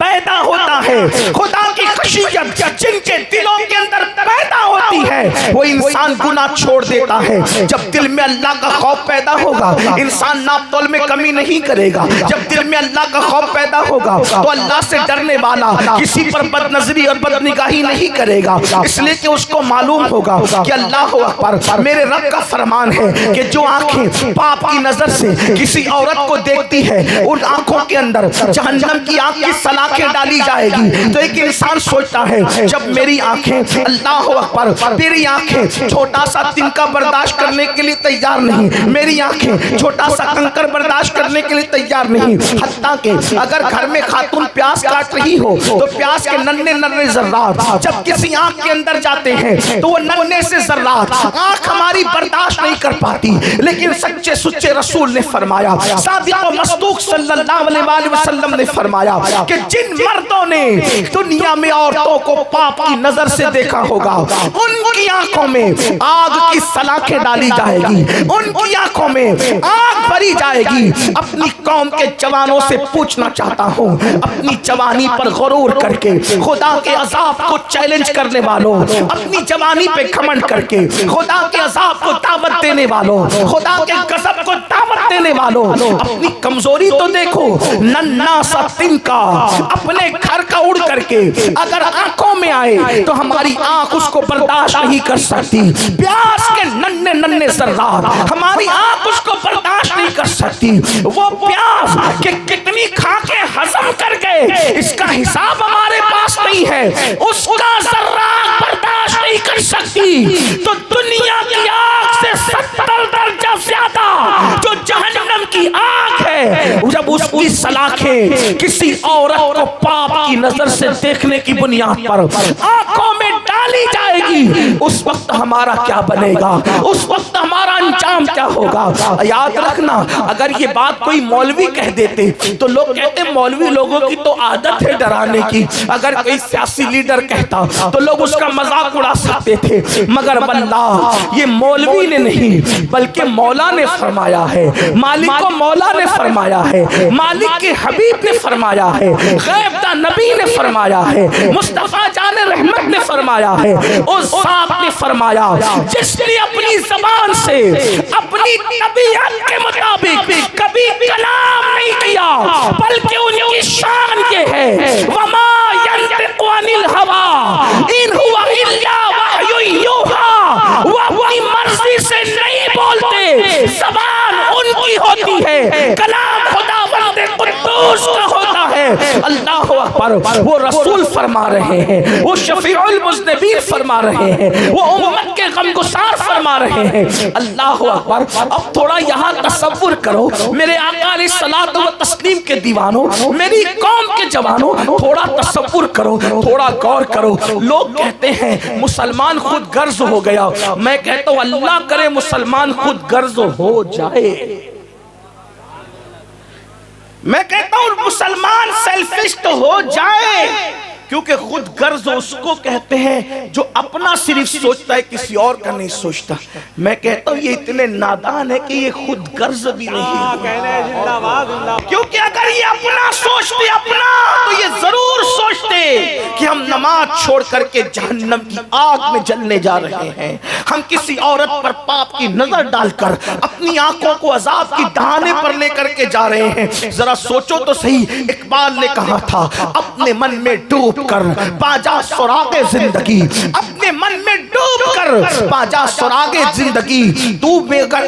پیدا ہوتا ہے، خدا کی خشیت جن کے دلوں کے اندر پیدا ہوتی ہے، وہ انسان گناہ چھوڑ دیتا ہے۔ جب دل میں اللہ کا خوف پیدا ہوگا انسان ناپ تول میں کمی نہیں کرے گا۔ جب دل میں اللہ کا خوف پیدا ہوگا تو اللہ سے ڈرنے والا کسی پر بد نظری اور بد نگاہی نہیں کرے گا، اس لیے کہ اس کو معلوم ہوگا کہ اللہ اکبر، میرے رب کا فرمان ہے کہ جو آنکھیں پاپ کی نظر سے کسی عورت کو دیکھتی ہے ان آنکھوں کے اندر جہنم کی آگ کی سلاخیں ڈالی جائے گی۔ تو ایک انسان سوچتا ہے جب میری آنکھیں اللہ اکبر، میری آنکھیں چھوٹا سا تنکا برداشت کرنے کے لیے تیار نہیں، میری آنکھیں چھوٹا سا کنکر برداشت کرنے کے لیے تیار نہیں، حتیٰ کہ اگر گھر میں خاتون پیاز کاٹ رہی ہو تو پیاز کے ننھے ننھے ذرات جب کسی آنکھ کے اندر جاتے ہیں تو وہ ننھے سے ذرات آنکھ ہماری برداشت نہیں کر پاتی، لیکن سچے سچے رسول نے فرمایا، صادق و مصدوق صلی اللہ علیہ وسلم نے فرمایا کہ جن مردوں نے دنیا میں عورتوں کو پاپ کی نظر سے دیکھا ہوگا ان کی آنکھوں میں آگ کی سلاخیں ڈالی جائے گی، ان کی آنکھوں میں آگ بھری جائے گی۔ اپنی قوم کے جوانوں سے پوچھنا چاہتا ہوں، اپنی جوانی پر غرور کر کے خدا کے عذاب کو چیلنج کرنے والوں، اپنی جوانی پہ گھمنڈ کر کے خدا کے عذاب کو دعوت دینے والوں، خدا کے غضب کو دعوت دینے والوں، اپنی کمزوری تو دیکھو، ننھا سا تنکا اپنے گھر کا اڑ کر کے اگر آنکھوں میں آئے تو ہماری آنکھ اس کو برداشت نہیں کر سکتی، پیاس کے ننھے ننھے ذرات ہماری آنکھ اس کو برداشت نہیں کر سکتی، وہ پیاس کہ کتنی کھا کے ہضم کر گئے اس کا حساب ہمارے پاس نہیں ہے، اس کا ذرات برداشت نہیں کر سکتی۔ تو دنیا کی آگ سے 70 درجہ زیادہ جو جہنم کی آگ ہے، جب اس کی سلاخیں کسی عورت کو پاپ کی نظر سے دیکھنے کی بنیاد پر آنکھوں میں ڈالی جائے گی، اس وقت ہمارا کیا بنے گا، اس وقت ہمارا انجام کیا ہوگا۔ یاد رکھنا، اگر یہ بات کوئی مولوی کہہ دیتے تو لوگ کہتے مولوی لوگوں کی تو عادت ہے ڈرانے کی، اگر کوئی سیاسی لیڈر کہتا تو لوگ اس کا مذاق اڑا سکتے تھے، مگر واللہ یہ مولوی نے نہیں بلکہ مولا نے فرمایا ہے، مالک و مولا نے فرمایا ہے، مالک کے حبیب نے فرمایا ہے، غیب دا نبی نے فرمایا ہے، مصطفیٰ جان رحمت نے فرمایا ہے، اس ذات نے فرمایا جس نے اپنی زبان سے اپنی طبیعت کے مطابق کبھی کلام نہیں کیا، بلکہ ان کی شان یہ ہے وما ينطق عن الهوى ان هو الا وحی یوحی، وہ اپنی مرضی سے نہیں بولتے، زبان ان کی ہوتی ہے، کلام خداوند قدوس کا ہوتا ہے۔ اللہ اکبر، وہ رسول فرما رہے ہیں، وہ شفیع المذنبین فرما رہے ہیں، وہ امت کے غمگسار فرما رہے ہیں۔ اللہ اکبر، اب تھوڑا یہاں تصور کرو میرے آقا علیہ الصلوۃ والتسلیم کے دیوانوں، میری قوم کے جوانوں، تھوڑا تصور کرو، تھوڑا غور کرو۔ لوگ کہتے ہیں مسلمان خود غرض ہو گیا، میں کہتا ہوں اللہ کرے مسلمان خود غرض ہو جائے۔ میں کہتا ہوں مسلمان سیلفش تو ہو جائے، کیونکہ خود غرض اس کو کہتے ہیں جو اپنا صرف سوچتا ہے، کسی اور کا نہیں سوچتا۔ میں کہتا ہوں یہ اتنے نادان ہے کہ یہ خود غرض بھی نہیں، کیونکہ اگر یہ اپنا سوچتے اپنا تو یہ ضرور سوچتے کہ ہم نماز چھوڑ کر کے جہنم کی آگ میں جلنے جا رہے ہیں، ہم کسی عورت پر پاپ کی نظر ڈال کر اپنی آنکھوں کو عذاب کی دہانے پر لے کر کے جا رہے ہیں۔ ذرا سوچو تو صحیح، اقبال نے کہا تھا اپنے من میں ڈوب کر پاجا سراغ زندگی، اپنے من میں ڈوب کر پاجا سراغ زندگی،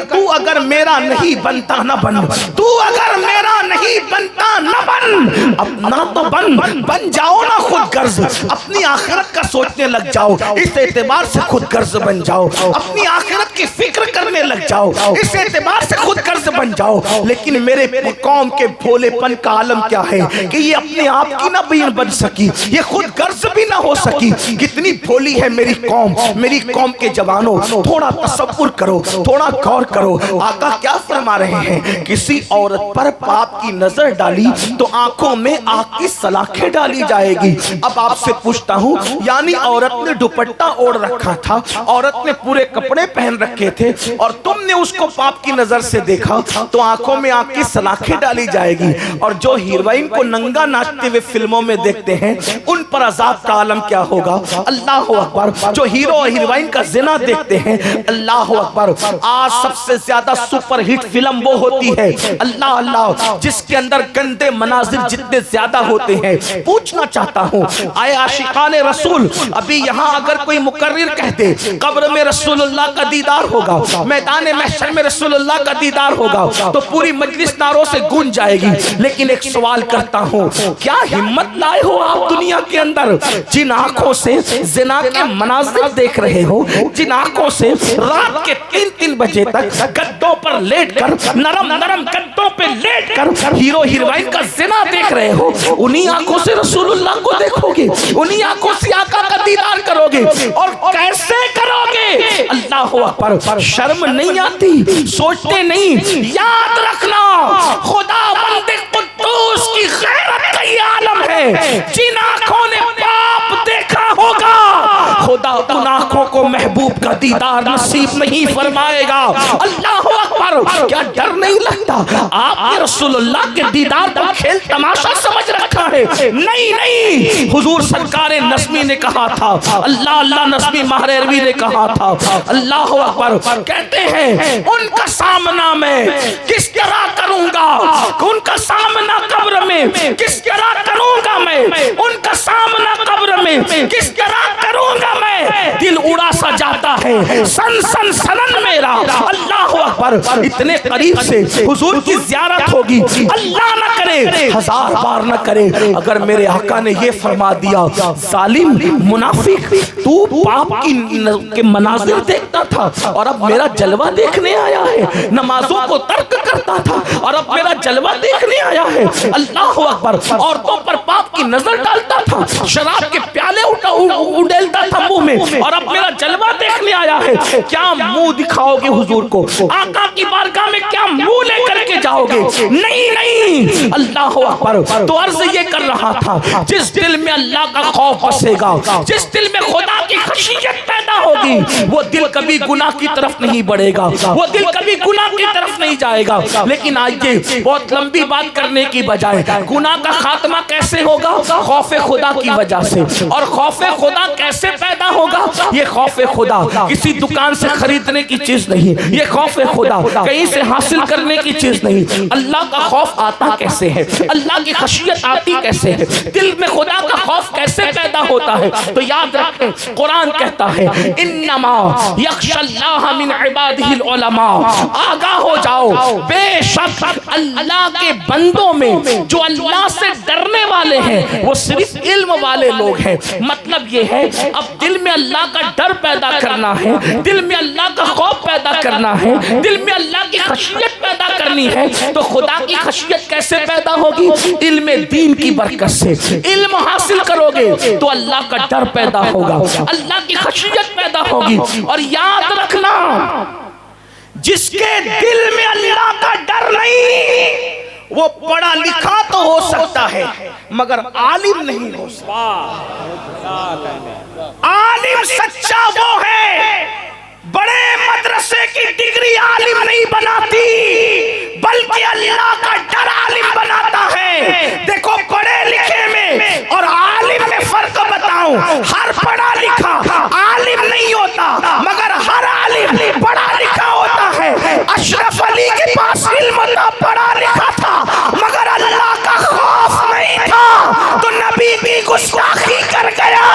تو اگر میرا نہیں بنتا نہ بن، تو اگر میرا نہیں بنتا نہ بن، اپنا تو بن جاؤ نا خود غرض، اپنی آخرت کا سوچنے لگ جاؤ، اس اعتبار سے خود غرض بن جاؤ، اپنی آخرت کی فکر کرنے لگ جاؤ، اس اعتبار سے خود غرض بن جاؤ۔ لیکن میرے قوم کے بھولے پن کا عالم کیا ہے کہ یہ اپنے آپ کی نہ بن سکی، یہ خود غرض بھی نہ ہو سکی۔ کتنی بھولی ہے میری قوم کے جوانوں، تھوڑا تصور کرو، تھوڑا غور کرو۔ آقا کیا فرما رہے ہیں؟ کسی عورت پر پاپ کی نظر ڈالی تو آنکھوں میں آگ کی سلاخیں ڈالی جائے گی۔ اب آپ سے پوچھتا ہوں، یعنی عورت نے دوپٹہ اوڑھ رکھا تھا، عورت نے پورے کپڑے پہن رکھے تھے، اور تم نے اس کو پاپ کی نظر سے دیکھا تو آنکھوں میں آنکھ کی سلاخیں ڈالی جائے گی، اور جو ہیروئن کو ننگا ناچتے ہوئے فلموں میں دیکھتے ہیں ان پر عذاب کا عالم کیا ہوگا۔ اللہ اکبر۔ جو ہیرو اور ہیروئن کا زنا دیکھتے ہیں، اللہ اکبر، آج سب سے زیادہ سپر ہٹ فلم وہ ہوتی ہے اللہ اللہ جس کے اندر گندے مناظر جتنے زیادہ ہوتے ہیں۔ پوچھنا چاہتا ہوں، آئے عاشقان رسول، ابھی یہاں اگر کوئی مقرر کہہ دے قبر میں رسول اللہ کا دیدار ہوگا، میدان محشر میں رسول اللہ کا دیدار ہوگا، تو پوری مجلس ناروں سے گونج جائے گی۔ لیکن ایک سوال کرتا ہوں، کیا ہمت لائے ہو آپ دنیا کے اندر جن آنکھوں سے زنا کے مناظر دیکھ رہے ہو، جن آنکھوں سے رات کے 3 بجے تک گدوں پر لیٹ کر، نرم نرم گدوں پہ لیٹ کر ہیرو ہیروئن کا زنا دیکھ رہے ہو، انہی آنکھوں سے رسول اللہ کو دیکھو گے، انہی آنکھوں سے آقا کا دیدار کرو گے، اور کیسے کرو گے؟ اللہ اکبر۔ شرم نہیں آتی؟ سوچتے نہیں؟ یاد رکھنا، خدا بند قدوس کی غیرت کا یہ عالم ہے، جن آنکھوں نے پاپ دیکھا ہوگا خدا ان آنکھوں کو محبوب کا دیدار نصیب نہیں فرمائے گا۔ اللہ اکبر۔ کیا ڈر نہیں لگتا؟ آپ نے رسول اللہ کے دیدار پر کھیل تماشا سمجھ رکھا ہے؟ نہیں نہیں، حضور سرکار نظمی نے کہا تھا، اللہ اللہ نظمی ماہر عربی نے کہا تھا، اللہ اکبر، کہتے ہیں ان کا سامنا میں کس طرح کروں گا، ان کا سامنا قبر میں کس طرح کروں گا میں، ان کا سامنا قبر میں کس طرح کروں گا میں، دل اڑا سا جاتا ہے سن سن سنن میرا۔ اللہ اکبر۔ اتنے قریب سے حضور کی زیارت ہوگی، اللہ نہ کرے 1000 بار نہ کرے، اگر میرے آقا نے یہ فرما دیا ظالم منافق تو پاپ کے مناظر دیکھتا تھا اور اب میرا جلوہ دیکھنے آیا ہے، نمازوں کو ترک کرتا تھا اور اب میرا جلوہ دیکھنے آیا ہے۔ اللہ اکبر۔ عورتوں پر پاپ کی نظر ڈالتا تھا، شراب کے پیالے اڈیلتا تھا منہ میں، اور اب میرا جلوہ دیکھنے آیا ہے۔ کیا منہ دکھاؤ گے حضور کو؟ آقا کی بارگاہ میں کیا منہ لے کر کے جاؤ گے؟ نہیں نہیں۔ اللہ اکبر۔ تو عرض یہ کر رہا تھا، جس دل میں اللہ کا خوف بسے گا، جس دل میں خدا کی خشیت پیدا ہوگی، وہ دل کبھی گناہ کی طرف نہیں بڑھے گا، وہ دل کبھی گناہ کی طرف نہیں جائے گا۔ لیکن آئیے بہت لمبی بات کرنے کی بجائے گناہ کا خاتمہ کیسے ہوگا؟ خوف خدا کی وجہ سے۔ اور خوف خدا کیسے پیدا ہوگا؟ یہ خوف خدا کسی دکان سے خریدنے کی چیز نہیں، یہ خوف خدا کہیں سے حاصل کرنے کی چیز نہیں۔ اللہ کا خوف آتا کیسے ہے؟ اللہ کی خشیت آتی کیسے ہے؟ دل میں خدا کا خوف کیسے پیدا ہوتا ہے؟ تو یاد رکھیں، قرآن کہتا ہے انما یخشی اللہ من عبادہ العلماء، آگاہ ہو جاؤ، بے شک اللہ کے بندوں میں جو اللہ سے ڈرنے والے ہیں وہ صرف علم والے لوگ ہیں۔ مطلب یہ ہے اب دل میں اللہ کا ڈر پیدا کرنا ہے، دل میں اللہ کا خوف پیدا کرنا ہے، دل میں اللہ کی خشیت پیدا کرنی ہے، تو خدا کی خشیت کیسے پیدا ہوگی؟ علم دین کی برکت سے۔ علم حاصل کرو گے تو اللہ کا ڈر پیدا ہوگا، اللہ کی خشیت پیدا ہوگی۔ اور یاد رکھنا، جس کے دل میں اللہ کا ڈر نہیں وہ پڑھا لکھا تو ہو سکتا ہے مگر عالم نہیں ہو سکتا۔ عالم سچا وہ ہے، بڑے مدرسے کی ڈگری عالم نہیں بناتی بلکہ اللہ کا ڈر عالم بناتا ہے۔ دیکھو پڑھے لکھے میں اور عالم میں فرق بتاؤں، ہر پڑھا لکھا عالم نہیں ہوتا مگر ہر عالم پڑھا لکھا ہوتا ہے۔ اشرف علی کے پاس علم تھا، پڑھا لکھا تھا مگر اللہ کا خوف نہیں تھا، تو نبی بھی گستاخی کر گیا۔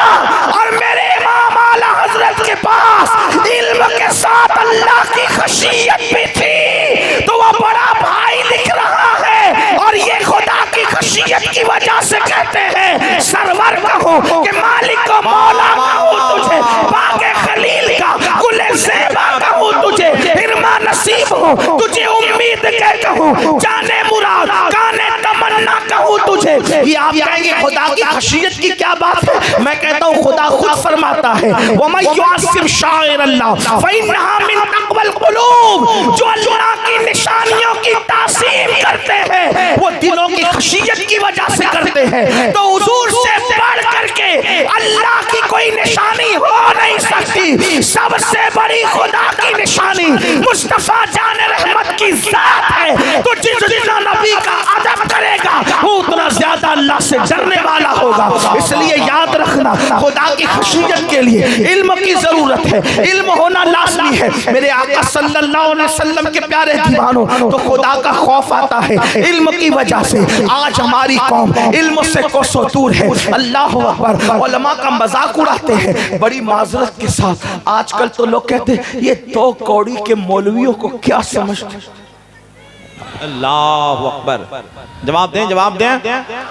اور میرے امام اعلیٰ حضرت کے پاس علم کے ساتھ اللہ کی خشیت بھی تھی، تو وہ بڑا بھائی لکھ رہا ہے اور یہ خدا کی خشیت کی وجہ سے کہتے ہیں سرور کہوں کہ مالک کو مولا کہوں تجھے، باغ خلیل کا گل زیبا کہوں تجھے، ہرما نصیب ہوں تجھے امید کے کہوں، جانے مراد کانے تمنا کہوں تجھے۔ یہ آپ کہیں گے خدا کی خشیت کی کیا بات ہے؟ میں کہتا ہوں خدا خود فرماتا ہے وَمَن يُعَظِّمْ شَعَائِرَ اللَّهِ فَإِنَّهَا مِن تَقْوَى الْقُلُوبِ، جو اللہ کی نشانیوں کی تعظیم کرتے کرتے ہیں وہ دلوں کی خشیت کی وجہ سے کرتے ہیں، تو حضور سے بڑھ کر کے اللہ کی کوئی نشانی ہو نہیں سکتی۔ سب سے بڑی خدا کی نشانی مصطفیٰ جان رحمت کی ذات ہے، تو جتنا نبی کا ادب کرے گا وہ اتنا زیادہ اللہ سے ڈرنے والا ہوگا۔ اس لیے یاد رکھنا، خدا کی خشیت کے لیے علم کی ضرورت ہے، علم ہونا لازمی ہے۔ میرے آقا صلی اللہ علیہ وسلم کے پیارے دیوانوں، تو خدا کا خوف آتا ہے علم کی وجہ سے۔ آج ہماری قوم علم سے کوسوں دور ہے۔ اللہ اکبر، علماء کا مذاق اڑاتے ہیں بڑی معذرت کے ساتھ۔ آج کل تو لوگ کہتے ہیں یہ دو کوڑی کے مولویوں کو کیا سمجھتے ہیں۔ اللہ اکبر، جواب دیں جواب دیں۔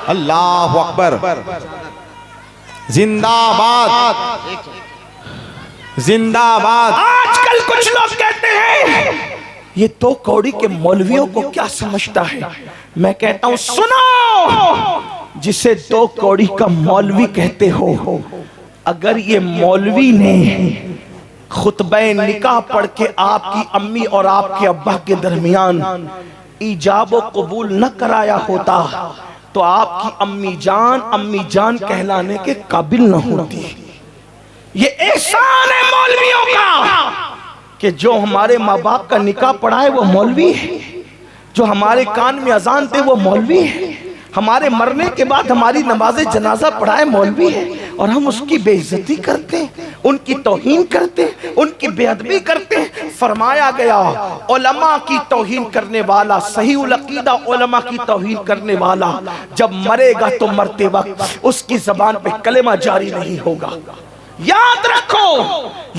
اللہ اکبر، زندہ باد زندہ باد۔ آج کل کچھ لوگ کہتے ہیں یہ دو کوڑی کے مولویوں کو کیا سمجھتا ہے۔ میں کہتا ہوں سنو، جسے دو کوڑی کا مولوی کہتے ہو، اگر یہ مولوی نے خطبہ نکاح پڑھ کے آپ کی امی اور آپ کے ابا کے درمیان ایجاب و قبول نہ کرایا ہوتا تو آپ کی امی جان کہلانے کے قابل نہ ہوتی۔ یہ احسان ہے مولویوں کا کہ جو ہمارے ماں باپ کا نکاح پڑھائے وہ مولوی ہے، جو ہمارے کان میں اذان دے وہ مولوی ہے، ہمارے مرنے کے بعد ہماری نماز جنازہ پڑھائے مولوی ہے، اور ہم اس کی بے عزتی کرتے ہیں، ان کی توہین کرتے ہیں، ان کی بے ادبی کرتے ہیں۔ فرمایا گیا علماء کی توہین کرنے والا، صحیح العقیدہ علماء کی توہین کرنے والا جب مرے گا تو مرتے وقت اس کی زبان پہ کلمہ جاری نہیں ہوگا۔ یاد رکھو،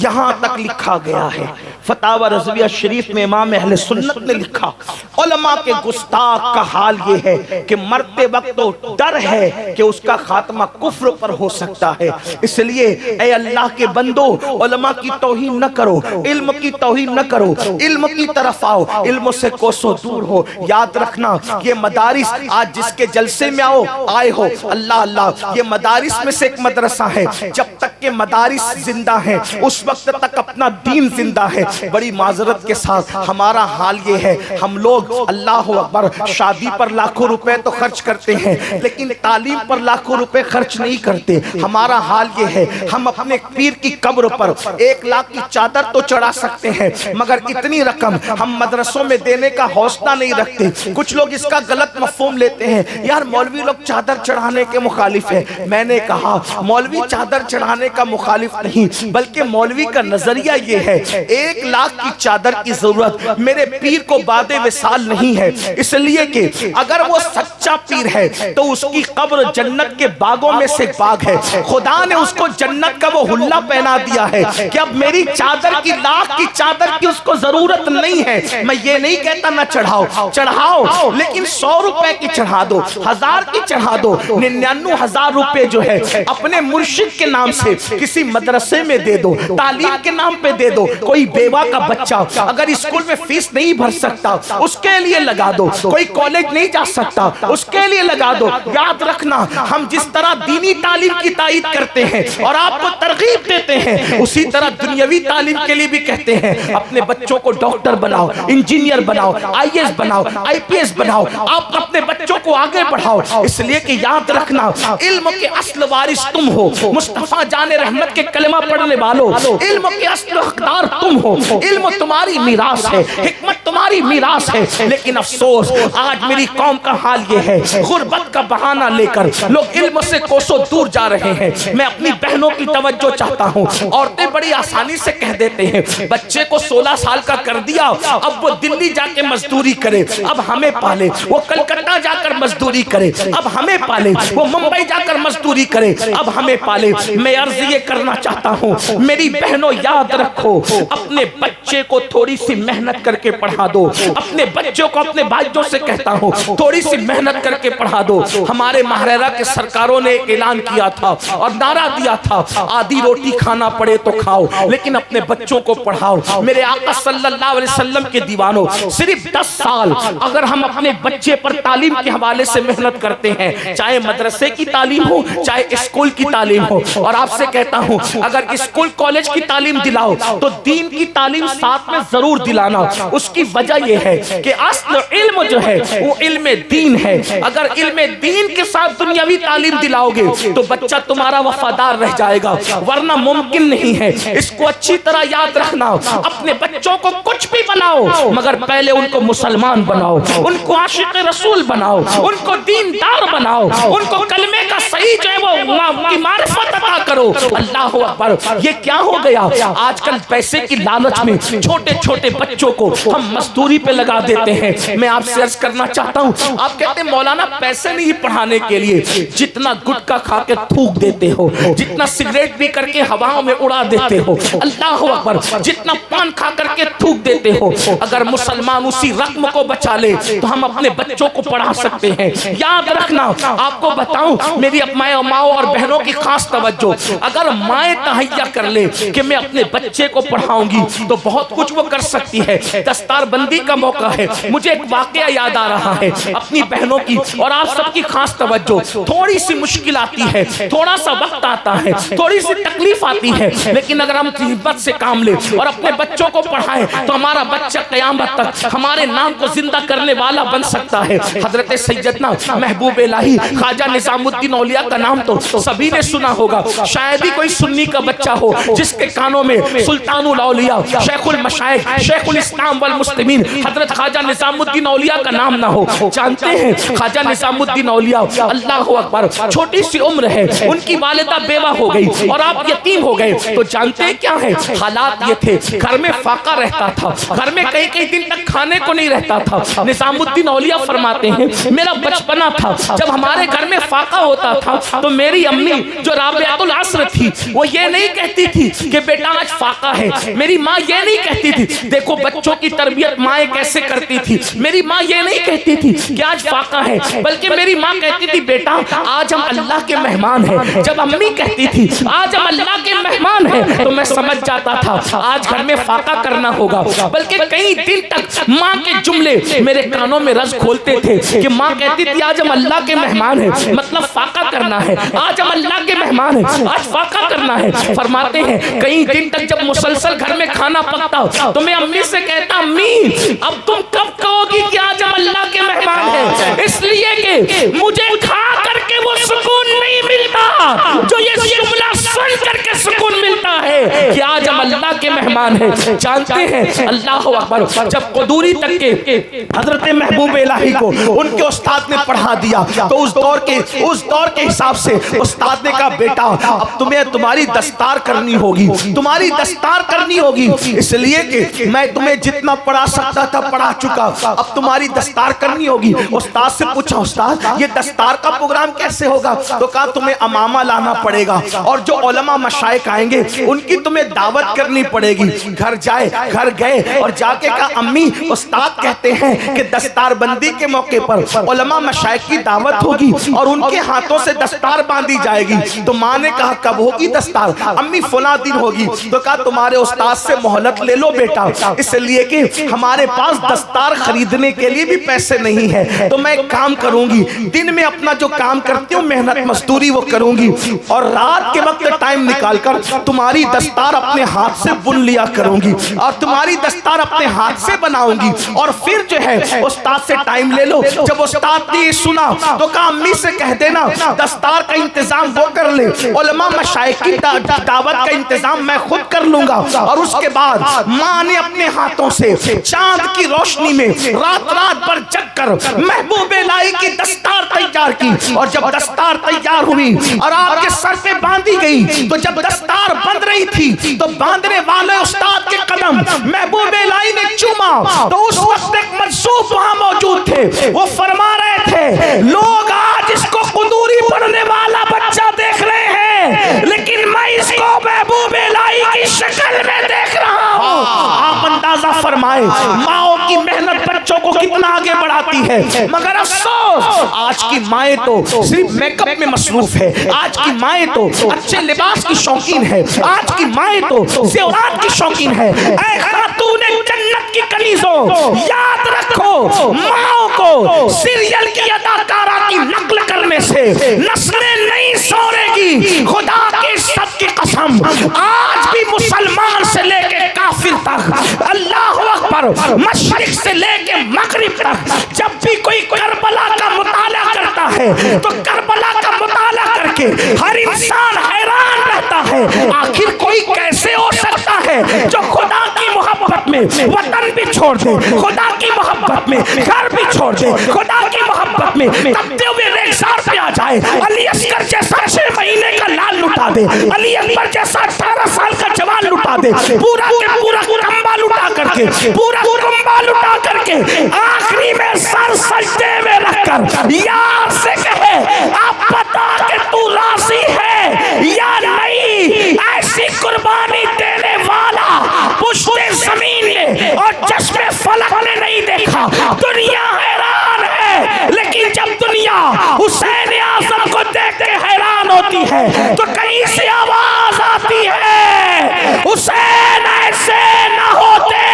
یہاں تک لکھا گیا ہے فتاوی رضویہ شریف میں امام اہل سنت نے لکھا، علماء کے گستاخ کا حال یہ ہے کہ مرتے وقت تو ڈر ہے کہ اس کا خاتمہ کفر پر ہو سکتا ہے۔ اس لیے اے اللہ کے بندو، علماء کی توہین نہ کرو، علم کی توہین نہ کرو، علم کی طرف آؤ، علم سے کوسوں دور ہو۔ یاد رکھنا، یہ مدارس آج جس کے جلسے میں آئے ہو، اللہ اللہ، یہ مدارس میں سے ایک مدرسہ ہے۔ جب تک کہ مدارس زندہ ہیں اس وقت تک اپنا دین زندہ ہے۔ بڑی معذرت کے ساتھ ہمارا حال یہ ہے، ہم لوگ اللہ اکبر شادی پر لاکھوں روپے تو خرچ کرتے ہیں لیکن تعلیم پر لاکھوں روپے خرچ نہیں کرتے۔ ہمارا حال یہ ہے، ہم اپنے پیر کی قبر پر 1 لاکھ کی چادر تو چڑھا سکتے ہیں مگر اتنی رقم ہم مدرسوں میں دینے کا حوصلہ نہیں رکھتے۔ کچھ لوگ اس کا غلط مفہوم لیتے ہیں، یار مولوی لوگ چادر چڑھانے کے مخالف ہیں۔ میں نے کہا مولوی چادر چڑھانے کا مخالف نہیں، بلکہ مولوی کا نظریہ یہ ہے 1 لاکھ کی چادر کی ضرورت میرے پیر کو بعد وصال نہیں ہے، اس لیے کہ اگر وہ سچا پیر ہے تو اس کی قبر جنت کے باغوں میں سے باغ ہے، خدا نے اس کو جنت کا وہ حلہ پہنا دیا ہے کہ اب میری چادر کی 1 لاکھ کی چادر کی اس کو ضرورت نہیں ہے۔ میں یہ نہیں کہتا نہ چڑھاؤ لیکن 100 روپے کی چڑھا دو، 1000 کی چڑھا دو، 99,000 روپے جو ہے اپنے مرشد کے نام سے کسی مدرسے میں دے دو، تعلیم کے نام پہ دے دو۔ کوئی بیوہ کا بچہ اگر اسکول میں فیس نہیں بھر سکتا اس کے لیے لگا دو، کوئی کالج نہیں جا سکتا اس کے لیے لگا دو۔ یاد رکھنا، ہم جس طرح دینی تعلیم کی تائید کرتے ہیں اور آپ کو ترغیب دیتے ہیں، اسی طرح دنیاوی تعلیم کے لیے بھی کہتے ہیں اپنے بچوں کو ڈاکٹر بناؤ، انجینئر بناؤ، IAS بناؤ، IPS بناؤ، آپ اپنے بچوں کو آگے بڑھاؤ، اس لیے کہ یاد رکھنا علم کے اصل وارث تم ہو، مصطفیٰ جان رحمت کے کلمہ پڑھنے والوں، علم کے اصل حقدار تم ہو، علم تمہاری میراث ہے، حکمت تمہاری میراث ہے۔ لیکن افسوس آج میری قوم کا حال یہ ہے، غربت کا بہانہ لے کر لوگ علم سے کوسوں دور جا رہے ہیں۔ میں اپنی بہنوں کی توجہ چاہتا ہوں، عورتیں بڑی آسانی سے کہہ دیتے ہیں بچے کو 16 سال کا کر دیا، اب وہ دلی جا کے مزدوری کرے، اب ہمیں پالے، وہ کلکتہ جا کر مزدوری کرے، اب ہمیں پالے، وہ ممبئی جا کر مزدوری کرے، اب ہمیں پالے۔ میں عرض یہ کرنا چاہتا ہوں میری بہنوں، یاد رکھو اپنے بچے کو تھوڑی سی محنت کر کے پڑھا دو، اپنے بچوں کو، اپنے بھائیوں سے کہتا ہوں تھوڑی سی محنت کر کے پڑھا دو۔ ہمارے ماہرہ کے سرکاروں نے ایک اعلان کیا تھا اور نعرہ دیا تھا آدھی روٹی کھانا پڑے تو کھاؤ لیکن اپنے بچوں کو پڑھاؤ۔ میرے آقا صلی اللہ علیہ وسلم کے دیوانوں، صرف 10 سال اگر ہم اپنے بچے پر تعلیم کے حوالے سے محنت کرتے ہیں، چاہے مدرسے کی تعلیم ہو چاہے اسکول کی تعلیم ہو، اور آپ سے کہتا ہوں اگر اسکول کالج کی تعلیم دلاؤ تو دین کی تعلیم ساتھ میں ضرور دلانا، اس کی وجہ یہ ہے کہ اصل علم جو ہے وہ علم دین ہے. اگر علم دین کے ساتھ دنیاوی تعلیم دلاؤ گے تو بچہ تمہارا وفادار رہ جائے گا, ورنہ ممکن نہیں ہے. اس کو اچھی طرح یاد رکھنا. اپنے بچوں کو کچھ بھی بناؤ مگر پہلے ان کو مسلمان بناؤ, ان کو عاشق رسول بناؤ, ان کو دیندار بناؤ, ان کو کلمے کا صحیح جو ہے وہ معرفت عطا کرو. اللہ اکبر. یہ کیا ہو گیا آج کل پیسے کی لالچ میں چھوٹے چھوٹے بچوں کو ہم مزدوری پہ لگا دیتے ہیں. میں آپ سے عرض کرنا چاہتا ہوں, آپ کہتے ہیں مولانا پیسے نہیں پڑھانے کے لیے. جتنا گٹکا کھا کے تھوک دیتے ہو, جتنا سگریٹ پی کر کے ہواؤں میں اڑا دیتے ہو, اللہ اکبر, جتنا پان کھا کر کے تھوک دیتے ہو, اگر مسلمان اسی رقم کو بچا لے تو ہم اپنے بچوں کو پڑھا سکتے ہیں. یاد رکھنا, آپ کو بتاؤں میری ماؤں اور بہنوں کی خاص توجہ, اگر مائیں تہیا کر لے کہ میں اپنے بچے کو پڑھاؤں گی تو بہت کچھ وہ کر سکتی ہے. دستار بندی کا موقع ہے, مجھے ایک واقعہ یاد آ رہا ہے اپنی بہنوں کی, اور آپ سب کی خاص توجہ. تھوڑی سی مشکل آتی ہے, تھوڑا سا وقت آتا ہے, تھوڑی سی تکلیف آتی ہے, لیکن اگر ہم ہمت سے کام لیں اور اپنے بچوں کو پڑھائیں تو ہمارا بچہ قیامت تک ہمارے نام کو زندہ کرنے والا بن سکتا ہے. حضرت سیدنا محبوب الہی خواجہ نظام الدین اولیاء کا نام تو سبھی نے سنا ہوگا. شاید ہی کوئی سنی کا بچہ ہو جس کے کانوں میں سلطان الاولیاء, شیخ المشائخ, شیخ الاسلام والمسلمین حضرت خواجہ نظام الدین اولیاء کا نام نہ ہو. جانتے ہیں خواجہ نظام الدین اولیاء, اللہ اکبر, چھوٹی سی عمر ہے, ان کی والدہ بیوہ ہو گئی اور آپ یتیم ہو گئے. تو جانتے ہیں کیا ہے حالات یہ تھے, گھر میں فاقہ رہتا تھا, گھر میں کئی کئی دن تک کھانے کو نہیں رہتا تھا. نظام الدین اولیاء فرماتے ہیں میرا بچپنا تھا جب ہمارے گھر میں فاقہ ہوتا تھا تو میری امی جو رابعۃ العصر تھی وہ یہ نہیں کہتی تھی کہ بیٹا آج فاقہ ہے. میری ماں یہ نہیں کہتی تھی, دیکھو بچوں کی تربیت مائیں کیسے کرتی تھی, میری ماں یہ نہیں کہتی تھی کہ آج فاقہ ہے, بلکہ میری ماں کہتی تھی بیٹا آج ہم اللہ کے مہمان ہیں. جب امی کہتی تھی آج ہم اللہ کے مہمان ہیں تو میں سمجھ جاتا تھا آج گھر میں فاقہ کرنا ہوگا. بلکہ کئی دن تک ماں کے جملے میرے کانوں میں رز کھولتے تھے کہ ماں کہتی تھی آج ہم اللہ کے مہمان ہیں, مطلب فاقہ کرنا ہے, آج ہم اللہ کے مہمان ہیں, آج فاقہ کرنا ہے. فرماتے ہیں کئی دن تک جب مسلسل گھر میں کھانا پکتا تو میں امی سے کہتا امی اب تم کب کہو گی کہ آج ہم اللہ کے مہمان ہیں, اس لیے کہ مجھے کھا کر کے وہ سکون نہیں ملتا جو یہ جملہ سن کر کے سکون ملتا ہے کہ آج ہم اللہ کے مہمان ہیں. جانتے ہیں اللہ اکبر, جب قدوری تک کے حضرت محبوب الہی کو ان کے استاد نے پڑھا دیا تو اس دور کے حساب سے استاد نے کہا بیٹا اب تمہیں تمہاری دستار کرنی ہوگی, تمہاری دستار کرنی ہوگی, اس لیے کہ میں تمہیں جتنا پڑھا سکتا تھا پڑھا چکا, اب تمہاری دستار کرنی ہوگی. استاد سے پوچھا استاد یہ دستار کا پروگرام کیسے ہوگا, تو کہا تمہیں امامہ لانا پڑے گا اور جو علماء مشائخ آئیں گے ان کی تمہیں دعوت کرنی پڑے گی. گھر گئے اور جا کے کہا امی استاد کہتے ہیں کہ دستار بندی کے موقع پر علماء مشائخ کی دعوت ہوگی اور ان کے ہاتھوں سے دستار باندھی جائے گی. تو ماں نے کہا کب ہوگی دستار, امی فلاں دن ہوگی. تو کہا تمہارے استاد سے مہلت لے لو بیٹا, اس لیے کہ ہمارے پاس دستار خریدنے کے لیے بھی پیسے نہیں ہے, تو میں ایک کام کروں گی, دن میں اپنا جو کام کرتی ہوں محنت مزدوری وہ کروں گی اور رات کے وقت ٹائم نکال کر تمہاری دستار اپنے ہاتھ سے بن لیا کروں گی اور تمہاری دستار اپنے ہاتھ سے بناؤں گی. اور پھر جو ہے استاد سے ٹائم لے لو. جب استاد نے یہ سنا تو کہا امی سے کہہ دینا دستار کا انتظام وہ کر لے, علماء مشائخ کی دعوت کا انتظام میں خود کر لوں گا. اور اس کے بعد ماں نے اپنے ہاتھوں سے چاند کی روشنی میں رات پر جگ کر محبوب الہی کی دستار تیار کی. اور جب دستار تیار ہوئی اور آپ کے سر پہ باندھی گئی تو جب دستار بند رہی تھی تو باندھنے والے استاد کے قدم محبوب الہی نے چوما تو اس وقت ایک مجذوب وہاں موجود تھے. وہ فرما رہے تھے لوگ آج اس کو قدوری پڑھنے والا بچہ دیکھ رہے ہیں لیکن میں اس کو محبوب الہی کی شکل میں دیکھ رہا ہوں. آپ اندازہ فرمائیں ماؤں کی محنت بچوں کو کتنا آگے بڑھاتی ہے, مگر افسوس آج کی مائیں تو صرف میک اپ میں مصروف ہے, آج کی مائیں تو اچھے لباس کی شوقین ہے, آج کی مائیں تو زیورات کی شوقین ہے. اے خاتون جنت کی کنیزوں یاد رکھو ماؤں کو سیریل کی اداکارہ کی نقل کرنے سے نسلیں نہیں سورے گی. خدا کے سب کی قسم آج بھی مسلمان سے لے کے کافر تک اللہ اکبر پر مشرق سے لے کے مغرب تک جب بھی کوئی کربلا کا مطالعہ کرتا ہے تو کربلا کا مطالعہ کر کے ہر انسان حیران رہتا ہے آخر کوئی کیسے ہو سکتا ہے جو خدا کی محبت میں وطن بھی چھوڑ دے, خدا کی محبت میں گھر بھی چھوڑ دے, خدا کی محبت میں تپتے ہوئے ریگزار پہ آ جائے, علی اصغر جیسا 6 مہینے کا لال لٹا دے, علی اکبر جیسا 18 سال کا جوان لٹا دے, پورا کے پورا کنبا لٹا کر کے, پورا کنبا لٹا کر کے آخری میں سر سجدے میں رکھ کر یار سے کہے آپ بتا کہ تو راضی ہے یا نہیں. ایسی قربانی دینے والا پشت زمین نے اور چشم فلک نے نہیں دیکھا. دنیا حیران ہے, لیکن جب دنیا حسین اعظم کو دیکھ کے حیران ہوتی ہے تو کہیں سے آواز آتی ہے حسین ایسے نہ ہوتے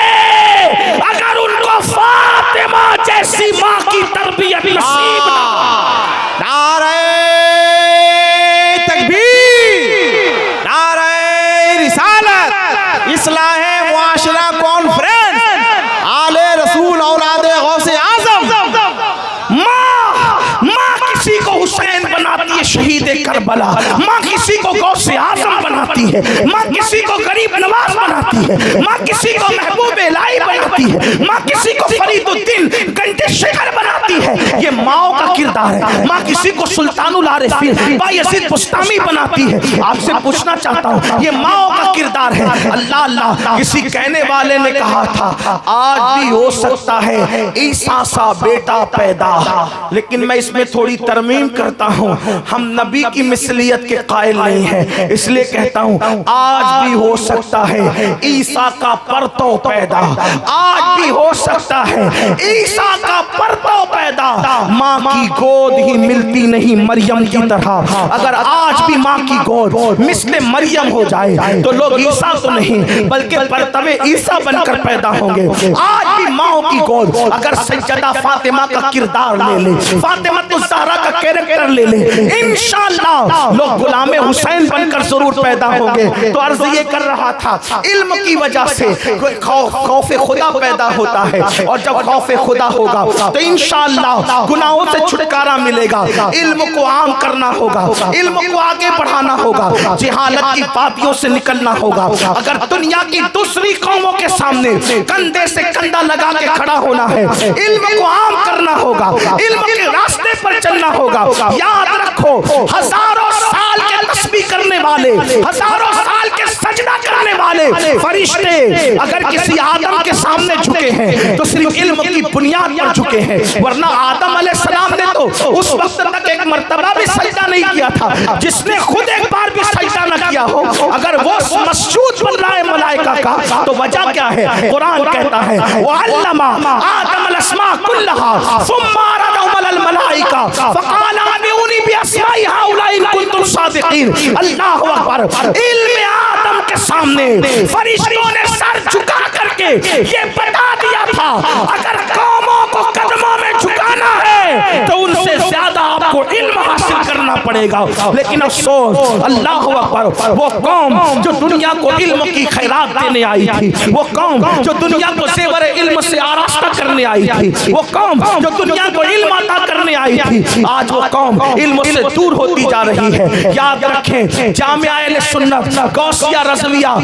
اگر ان کو فاطمہ جیسی ماں کی تربیت نصیب نہ ہو. نعرہ تکبیر, نعرہ رسالت, اصلاح معاشرہ کانفرنس, آل رسول اولاد غوث اعظم. ماں کسی کو حسین بناتی ہے شہید کربلا, ماں کسی کو غوث اعظم بناتی ہے, ماں کسی کو غریب نواز بناتی ہے, ماں کسی کو محبوب الہی بناتی ہے, ماں کسی کو فرید الدین گنج شکر بناتی ہے. یہ ماں کا کردار ہے. ماں کسی کو سلطان العارفین بایزید بستامی بناتی ہے. آپ سے پوچھنا چاہتا ہوں یہ ماں کا کردار ہے. اللہ اللہ, کسی کہنے والے نے کہا تھا آج بھی ہو سکتا ہے عیسیٰ سا بیٹا پیدا, لیکن میں اس میں تھوڑی ترمیم کرتا ہوں. ہم نبی کی مثلیت کے قائل نہیں ہیں, اس لیے کہتا ہوں آج بھی ہو سکتا ہے عیسیٰ کا پرتو پیدا, آج بھی ہو سکتا ہے عیسیٰ کا پرتو پیدا. ماں کی گود ہی ملتی نہیں مریم کی طرح. اگر آج بھی ماں کی گود مثل مریم ہو جائے تو لوگ عیسیٰ تو نہیں بلکہ پرتو عیسیٰ بن کر پیدا ہوں گے. آج بھی ماں کی گود اگر سیدہ فاطمہ کا کردار لے لے, فاطمہ الزہرا کا کیریکٹر لے لے, انشاءاللہ لوگ غلام حسین بن کر ضرور پیدا ہوں گے. تو عرض یہ کر رہا تھا علم کی وجہ سے خوف خدا پیدا ہوتا ہے, اور جب خوف خدا ہوگا تو انشاءاللہ گناہوں سے چھٹکارا ملے گا. علم کو عام کرنا ہوگا, علم کو آگے بڑھانا ہوگا, جہالت کی وادیوں سے نکلنا ہوگا. اگر دنیا کی دوسری قوموں کے سامنے کندھے سے کندھا لگا کے کھڑا ہونا ہے, علم کو عام کرنا ہوگا, علم کے راستے پر چلنا ہوگا. یاد رکھو ہزاروں سال کے تسبیح کرنے والے, ہزاروں سال کے سجدہ کرنے والے فرشتے اگر کسی آدم کے سامنے جھکے ہیں تو صرف علم کی بنیاد پر جھکے ہیں, ورنہ آدم علیہ السلام نے تو اس وقت تک ایک مرتبہ بھی سجدہ نہیں کیا تھا. جس نے خود ایک بار بھی سجدہ نہ کیا ہو اگر وہ مسجود بن رہا ہے ملائکہ کا تو وجہ کیا ہے؟ قرآن کہتا ہے وَعَلَّمَ آدَمَ الْأَسْمَاءَ كُلَّهَا ثُمَّ عَرَضَهُمْ عَلَى الْمَلَائِكَةِ فَقَالَ أَنبِئُونِي بِأَسْمَاءِ هَؤُلَاءِ إِن كُنتُمْ صَادِقِينَ. اللہ اکبر. علم آدم کے سامنے فرشتوں نے سر جھکا کر کے یہ بتا دیا تھا اگر قوموں کو قدموں میں جھکانا ہے تو ان سے زیادہ آپ کو علم حاصل کرنا پڑے گا. لیکن افسوس, اللہ اکبر, وہ قوم جو دنیا کو علم کی خیرات دینے آئی تھی, وہ قوم جو دنیا کو زیور علم سے آراستہ کرنے آئی تھی, وہ قوم جو دنیا کو علم عطا کرنے آئی تھی, آج وہ قوم علم سے دور ہوتی جا رہی ہے. یاد رکھیں جامعہ اہل سنت غوثیہ رضویہ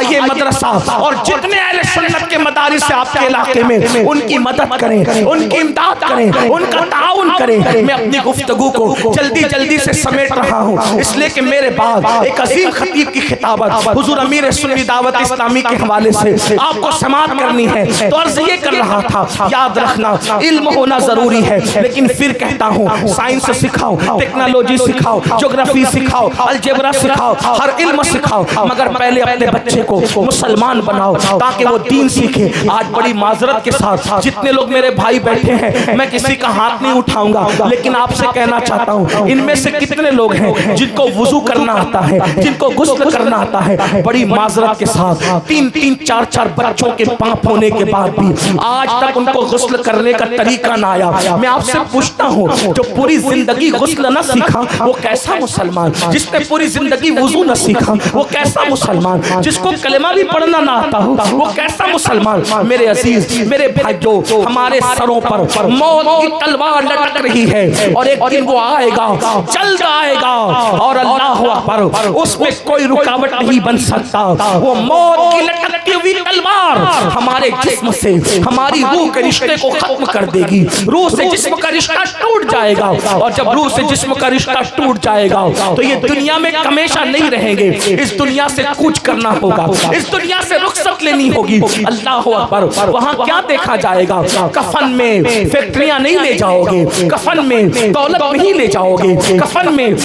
یہ مدرسہ اور جتنے اہل سنت کے مدارس سے آپ کے علاقے میں ان کی مدد کریں, ان کی امداد کریں, ان کا تعاون کریں. میں اپنی گفتگو کو جلدی سے سمیٹ رہا ہوں اس لیے کہ میرے بعد ایک عظیم خطیب کی خطابت حضور امیر سنی دعوت اسلامی کے حوالے سے آپ کو سماعت کرنی ہے. تو عرض یہ کر رہا تھا یاد رکھنا علم ہونا ضروری ہے, لیکن پھر کہتا ہوں سائنس سکھاؤ, ٹیکنالوجی سکھاؤ, جغرافی سکھاؤ, الجبرا سکھاؤ, ہر علم سکھاؤ, مگر پہلے اپنے بچے کو مسلمان بناؤ تاکہ وہ دین سیکھے. آج بڑی معذرت کے ساتھ جتنے لوگ میرے بھائی بیٹھے ہیں میں کسی کا ہاتھ نہیں اٹھاؤں گا, لیکن آپ سے کہنا چاہتا ہوں ان میں سے کتنے لوگ ہیں جن کو وضو کرنا آتا ہے, جن کو غسل کرنا آتا ہے. بڑی معذرت کے ساتھ 3-3, 4-4 بچوں کے پاپ ہونے کے بعد بھی آج تک ان کو غسل کرنے کا طریقہ نہ آیا. میں آپ سے پوچھتا ہوں جو پوری زندگی غسل نہ سیکھا وہ کیسا مسلمان؟ جس نے پوری زندگی وضو نہ سیکھا وہ کیسا مسلمان؟ جس کو کلمہ بھی پڑھنا نہ آتا ہو وہ کیسا مسلمان؟ مسلمان میرے عزیز میرے بھائیو، ہمارے سروں پر موت کی تلوار لٹک رہی ہے، اور ایک دن وہ آئے گا، جلد آئے گا، اور اللہ اکبر، اس میں کوئی رکاوٹ نہیں بن سکتا۔ وہ موت کی لٹکتی ہوئی تلوار ہمارے جسم سے ہماری روح کے رشتے کو ختم کر دے گی، روح سے جسم کا رشتہ ٹوٹ جائے گا، اور جب روح سے جسم کا رشتہ ٹوٹ جائے گا تو یہ دنیا میں ہمیشہ نہیں رہیں گے، اس دنیا سے کوچ کرنا ہوگا، اس دنیا سے رخصت لینی ہوگی۔ اللہ اکبر، وہاں کیا دیکھا جائے گا؟ کفن میں فیکٹریاں نہیں لے جاؤ گے، کفن میں دولت نہیں لے جاؤ گے، کفن میں